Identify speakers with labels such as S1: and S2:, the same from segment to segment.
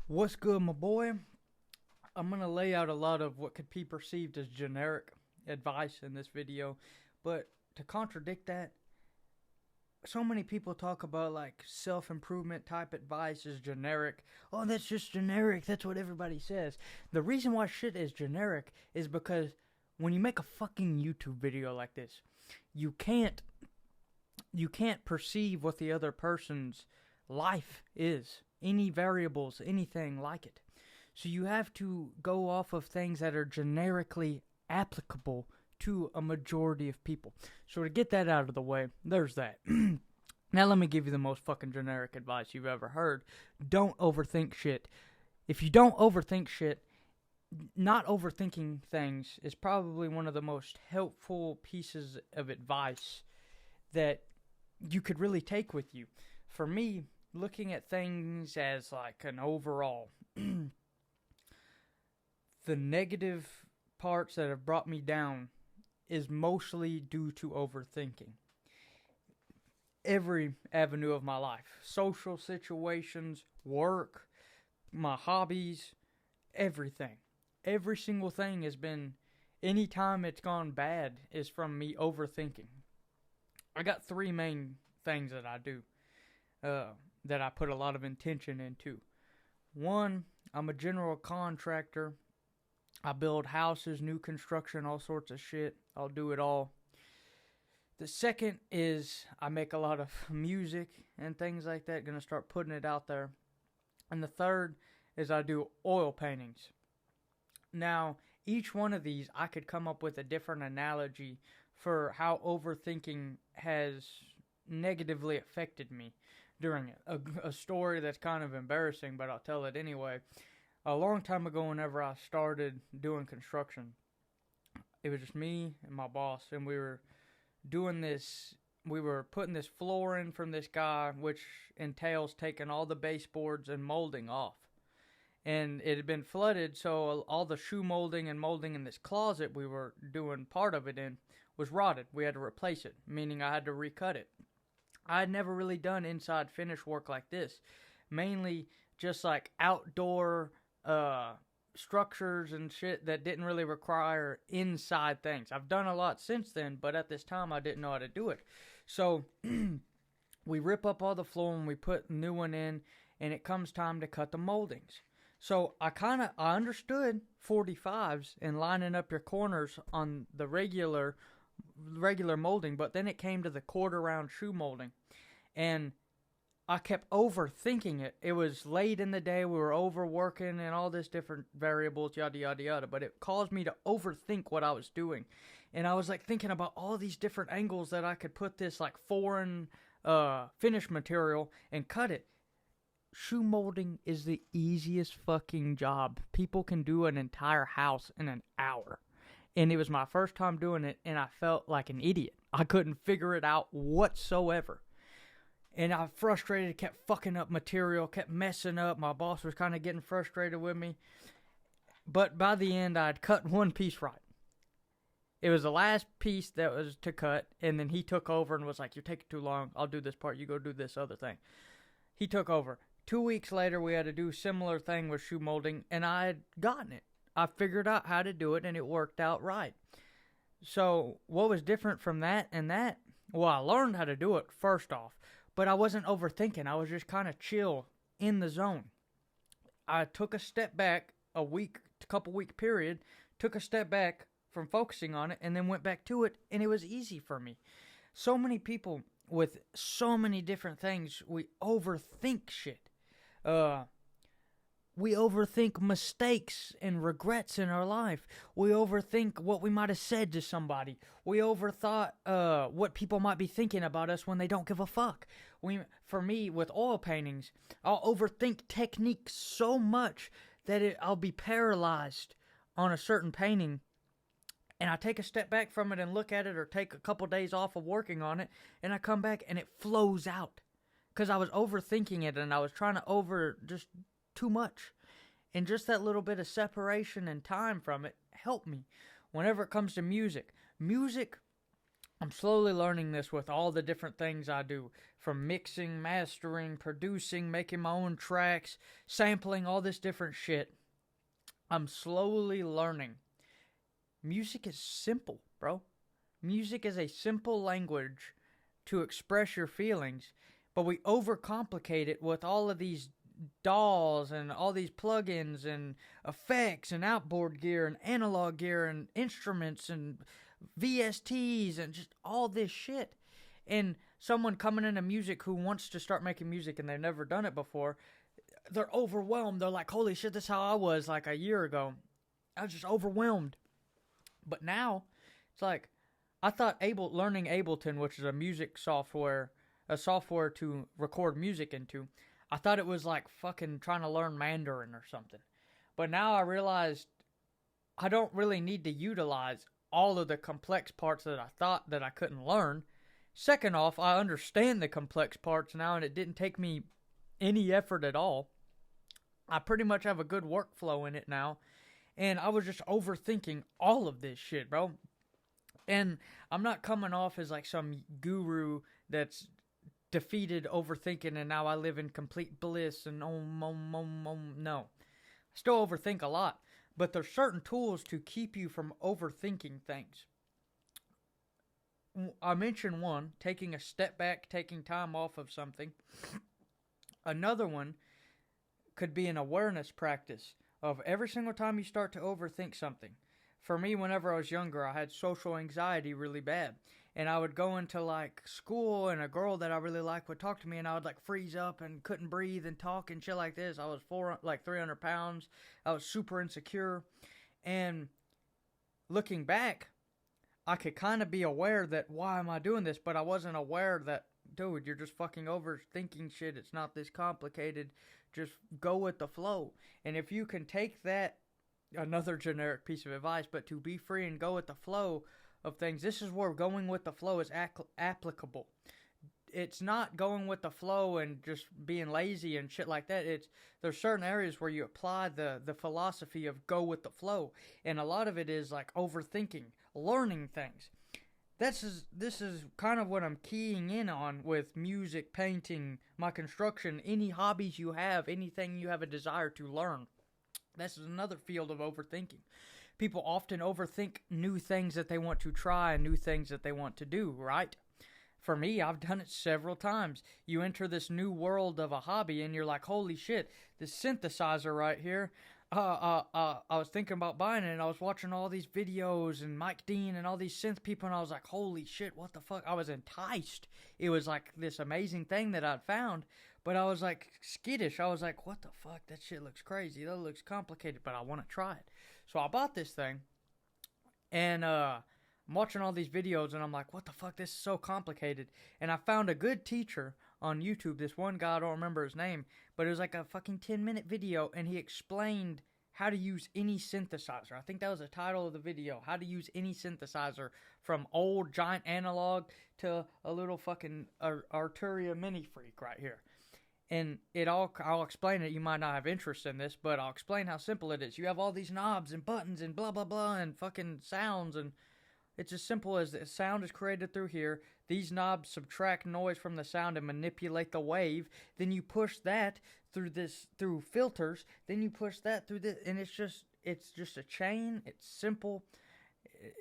S1: What's good, my boy? I'm going to lay out a lot of what could be perceived as generic advice in this video, but to contradict that, so many people talk about like self-improvement type advice is generic. Oh, that's just generic. That's what everybody says. The reason why shit is generic is because when you make a fucking YouTube video like this, you can't perceive what the other person's life is, any variables, anything like it. So you have to go off of things that are generically applicable to a majority of people. So to get that out of the way, there's that. Now let me give you the most fucking generic advice you've ever heard. Don't overthink shit. If you don't overthink shit, not overthinking things is probably one of the most helpful pieces of advice that you could really take with you. For me, looking at things as like an overall, the negative parts that have brought me down is mostly due to overthinking. Every avenue of my life, social situations, work, my hobbies, everything. Every single thing has been, anytime it's gone bad, is from me overthinking. I got three main things that I do that I put a lot of intention into. One, I'm a general contractor. I build houses, new construction, all sorts of shit. I'll do it all. The second is I make a lot of music and things like that. Gonna start putting it out there. And the third is I do oil paintings. Now, each one of these, I could come up with a different analogy for how overthinking has negatively affected me during it. A story that's kind of embarrassing, but I'll tell it anyway. A long time ago, whenever I started doing construction, it was just me and my boss, and we were doing this. We were putting this floor in from this guy, which entails taking all the baseboards and molding off. And it had been flooded, so all the shoe molding and molding in this closet we were doing part of it in was rotted. We had to replace it, meaning I had to recut it. I had never really done inside finish work like this. Mainly just like outdoor structures and shit that didn't really require inside things. I've done a lot since then, but at this time I didn't know how to do it. So we rip up all the floor and we put a new one in, and it comes time to cut the moldings. So I understood 45s and lining up your corners on the regular molding, but then it came to the quarter round shoe molding, and I kept overthinking it. It was late in the day, we were overworking and all this different variables, yada yada yada, but it caused me to overthink what I was doing. And I was like thinking about all these different angles that I could put this like foreign finish material and cut it. Shoe molding is the easiest fucking job. People can do an entire house in an hour. And it was my first time doing it, and I felt like an idiot. I couldn't figure it out whatsoever. And I frustrated, kept fucking up material, kept messing up. My boss was kind of getting frustrated with me. But by the end, I'd cut one piece right. It was the last piece that was to cut, and then he took over and was like, "You're taking too long. I'll do this part. You go do this other thing." He took over. 2 weeks later, we had to do a similar thing with shoe molding, and I had gotten it. I figured out how to do it, and it worked out right. So what was different from that and that? Well, I learned how to do it first off, but I wasn't overthinking. I was just kind of chill in the zone. I took a step back, couple week period, took a step back from focusing on it, and then went back to it, and it was easy for me. So many people with so many different things, we overthink shit. We overthink mistakes and regrets in our life. We overthink what we might have said to somebody. We overthought what people might be thinking about us when they don't give a fuck. For me, with oil paintings, I'll overthink technique so much that I'll be paralyzed on a certain painting. And I take a step back from it and look at it, or take a couple days off of working on it, and I come back and it flows out. Because I was overthinking it, and I was trying to just too much. And just that little bit of separation and time from it helped me. Whenever it comes to music, I'm slowly learning this with all the different things I do, from mixing, mastering, producing, making my own tracks, sampling, all this different shit. I'm slowly learning. Music is simple, bro. Music is a simple language to express your feelings, but we overcomplicate it with all of these DAWs and all these plugins and effects and outboard gear and analog gear and instruments and VSTs and just all this shit. And someone coming into music who wants to start making music and they've never done it before, they're overwhelmed. They're like, holy shit, this is how I was like a year ago. I was just overwhelmed. But now, it's like, I thought learning Ableton, which is a music software, a software to record music into, I thought it was like fucking trying to learn Mandarin or something. But now I realized I don't really need to utilize all of the complex parts that I thought that I couldn't learn. Second off, I understand the complex parts now, and it didn't take me any effort at all. I pretty much have a good workflow in it now, and I was just overthinking all of this shit, bro. And I'm not coming off as like some guru that's defeated overthinking and now I live in complete bliss and no. I still overthink a lot, but there's certain tools to keep you from overthinking things. I mentioned one, taking a step back, taking time off of something. Another one could be an awareness practice of every single time you start to overthink something. For me, whenever I was younger, I had social anxiety really bad. And I would go into like school and a girl that I really liked would talk to me and I would like freeze up and couldn't breathe and talk and shit like this. I was 300 pounds. I was super insecure. And looking back, I could kind of be aware that why am I doing this? But I wasn't aware that, dude, you're just fucking overthinking shit. It's not this complicated. Just go with the flow. And if you can take that, another generic piece of advice, but to be free and go with the flow of things, this is where going with the flow is applicable. It's not going with the flow and just being lazy and shit like that. There's certain areas where you apply the philosophy of go with the flow, and a lot of it is like overthinking, learning things. This is kind of what I'm keying in on with music, painting, my construction, any hobbies you have, anything you have a desire to learn. This is another field of overthinking. People often overthink new things that they want to try and new things that they want to do, right? For me, I've done it several times. You enter this new world of a hobby and you're like, holy shit, this synthesizer right here, I was thinking about buying it and I was watching all these videos and Mike Dean and all these synth people and I was like, holy shit, what the fuck? I was enticed. It was like this amazing thing that I'd found, but I was like skittish. I was like, what the fuck? That shit looks crazy. That looks complicated, but I want to try it. So I bought this thing and I'm watching all these videos and I'm like, what the fuck? This is so complicated. And I found a good teacher on YouTube. This one guy, I don't remember his name, but it was like a fucking 10-minute video and he explained how to use any synthesizer. I think that was the title of the video. How to use any synthesizer, from old giant analog to a little fucking Arturia mini freak right here. And I'll explain it. You might not have interest in this, but I'll explain how simple it is. You have all these knobs and buttons and blah, blah, blah, and fucking sounds, and it's as simple as the sound is created through here. These knobs subtract noise from the sound and manipulate the wave. Then you push that through filters. Then you push that through this, and it's just a chain. It's simple.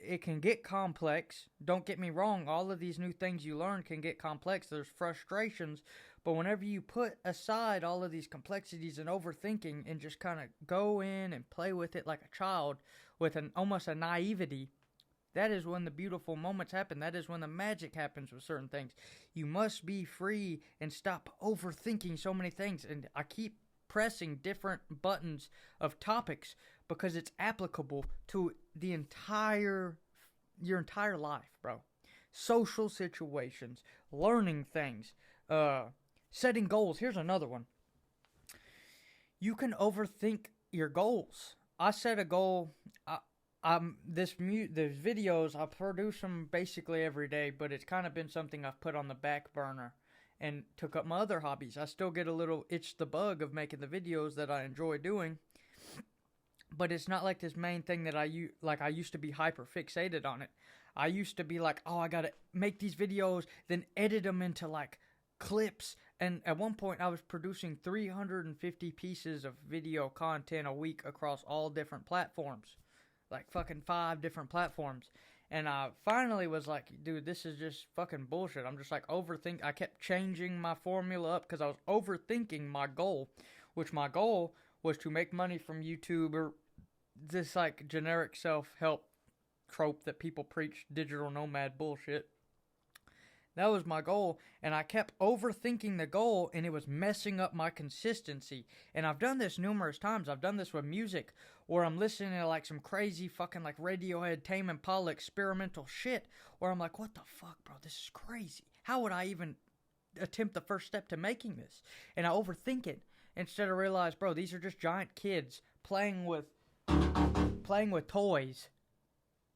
S1: It can get complex. Don't get me wrong. All of these new things you learn can get complex. There's frustrations. But whenever you put aside all of these complexities and overthinking and just kind of go in and play with it like a child with almost a naivety, that is when the beautiful moments happen. That is when the magic happens with certain things. You must be free and stop overthinking so many things. And I keep pressing different buttons of topics because it's applicable to your entire life, bro. Social situations, learning things, setting goals. Here's another one. You can overthink your goals. I set a goal. These videos, I produce them basically every day, but it's kind of been something I've put on the back burner and took up my other hobbies. I still get a little itch the bug of making the videos that I enjoy doing, but it's not like this main thing that I used to be hyper fixated on it. I used to be like, oh, I gotta make these videos, then edit them into like clips. And at one point, I was producing 350 pieces of video content a week across all different platforms, like fucking 5 different platforms. And I finally was like, dude, this is just fucking bullshit. I'm just like overthink. I kept changing my formula up because I was overthinking my goal, which my goal was to make money from YouTube or this like generic self-help trope that people preach, digital nomad bullshit. That was my goal, and I kept overthinking the goal, and it was messing up my consistency. And I've done this numerous times. I've done this with music, where I'm listening to like some crazy fucking like Radiohead, Tame Impala experimental shit, where I'm like, what the fuck, bro? This is crazy. How would I even attempt the first step to making this? And I overthink it instead of realize, bro, these are just giant kids playing with toys,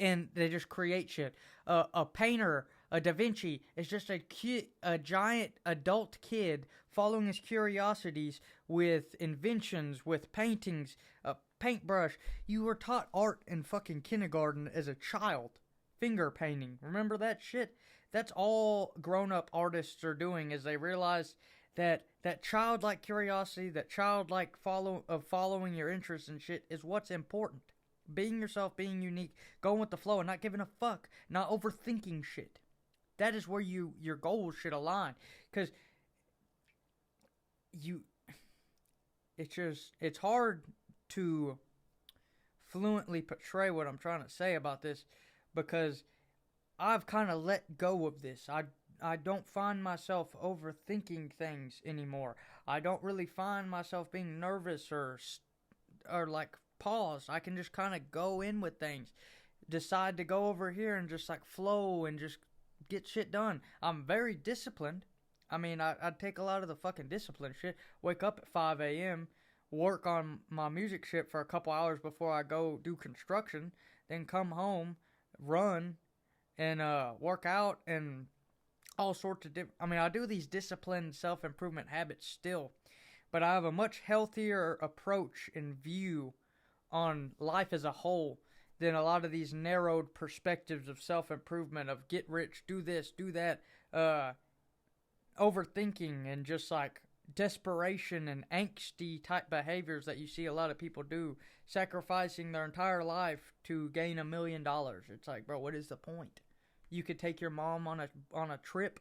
S1: and they just create shit. A painter, a Da Vinci, is just a giant adult kid following his curiosities with inventions, with paintings, a paintbrush. You were taught art in fucking kindergarten as a child. Finger painting. Remember that shit? That's all grown-up artists are doing, is they realize that childlike curiosity, that childlike following your interests and shit is what's important. Being yourself, being unique, going with the flow, and not giving a fuck, not overthinking shit. That is where your goals should align. Because it's hard to fluently portray what I'm trying to say about this, because I've kind of let go of this. I don't find myself overthinking things anymore. I don't really find myself being nervous or like pause. I can just kind of go in with things, decide to go over here and just like flow and just get shit done. I'm very disciplined. I mean, I take a lot of the fucking discipline shit. Wake up at 5 a.m., work on my music shit for a couple hours before I go do construction, then come home, run, and work out and all sorts of different... I mean, I do these disciplined self-improvement habits still, but I have a much healthier approach and view on life as a whole than a lot of these narrowed perspectives of self-improvement, of get rich, do this, do that, overthinking and just like desperation and angsty type behaviors that you see a lot of people do, sacrificing their entire life to gain $1 million. It's like, bro, what is the point? You could take your mom on a trip.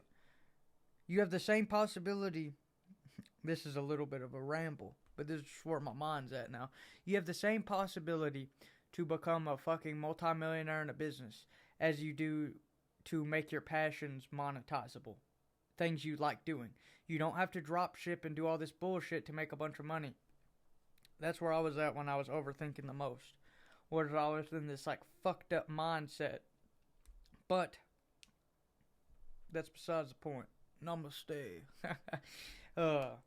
S1: You have the same possibility. This is a little bit of a ramble, but this is where my mind's at now. You have the same possibility to become a fucking multimillionaire in a business as you do to make your passions monetizable. Things you like doing. You don't have to drop ship and do all this bullshit to make a bunch of money. That's where I was at when I was overthinking the most. Was I was in this like fucked up mindset. But that's besides the point. Namaste. Go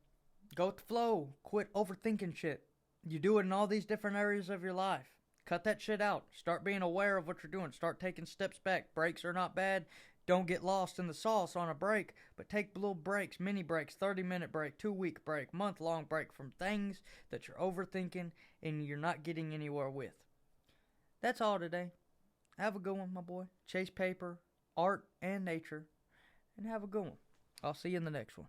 S1: with the flow. Quit overthinking shit. You do it in all these different areas of your life. Cut that shit out. Start being aware of what you're doing. Start taking steps back. Breaks are not bad. Don't get lost in the sauce on a break, but take little breaks, mini breaks, 30-minute break, 2-week break, month-long break from things that you're overthinking and you're not getting anywhere with. That's all today. Have a good one, my boy. Chase paper, art, and nature, and have a good one. I'll see you in the next one.